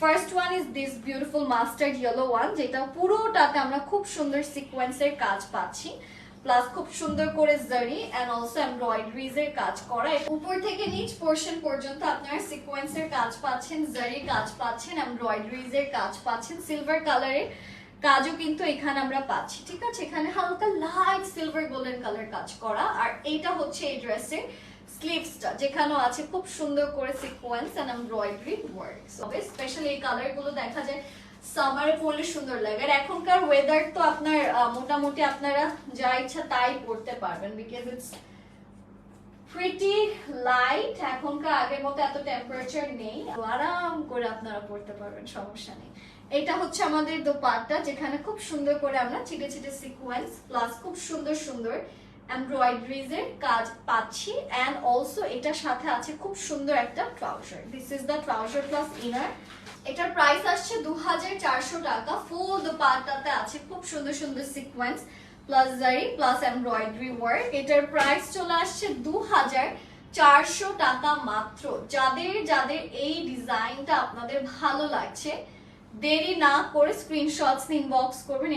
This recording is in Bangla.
First one is this beautiful mustard yellow one, যেটা পুরোটাতে আমরা খুব সুন্দর সিকোয়েন্সের কাজ পাচ্ছি, প্লাস খুব সুন্দর করে জারি এন্ড অলসো এমব্রয়ডারিজ এর কাজ করা। উপর থেকে নিচ পোর্শন পর্যন্ত আপনারা সিকোয়েন্সের কাজ পাচ্ছেন, জারির কাজ পাচ্ছেন, এমব্রয়ডারিজ এর কাজ পাচ্ছেন, সিলভার কালারের কাজও কিন্তু এখানে আমরা পাচ্ছি। ঠিক আছে, এখানে হালকা লাইট সিলভার গোল্ডেন কালার কাজ করা। আর এইটা হচ্ছে এই ড্রেসের স্লিভসটা, যেখানেও আছে খুব সুন্দর করে সিকোয়েন্স এন্ড এমব্রয়ডারি ওয়ার্ক। তবে স্পেশালি এই কালার গুলো দেখা যায় সামারে পরলে সুন্দর লাগে। আর এখনকার ওয়েদার তো আপনার মোটামুটি আপনারা যা ইচ্ছা তাই পরতে পারবেন, বিকজ ইটস প্রিটি লাইট। এখনকার আগের মতো এত টেম্পারেচার নেই, আরাম করে আপনারা পরতে পারবেন, সমস্যা নেই। এটা হচ্ছে আমাদের দোপাট্টা, যেখানে খুব সুন্দর করে আমরা ছিটে ছিটে সিকোয়েন্স প্লাস খুব সুন্দর সুন্দর এমব্রয়ডারিজ এর কাজ পাচ্ছি। এন্ড অলসো এটার সাথে আছে খুব সুন্দর একটা trouser. This is the trouser plus inner. এটার প্রাইস আসছে 2400 টাকা। ফুল দোপাট্টাতে আছে খুব সুন্দর সুন্দর সিকোয়েন্স প্লাস জারি প্লাস এমব্রয়ডারি ওয়ার্ক। এটার প্রাইস চলে আসছে 2400 টাকা মাত্র। যাদের যাদের এই ডিজাইনটা আপনাদের ভালো লাগছে, দেরি না করে স্ক্রিনশটস ইনবক্স করবেন।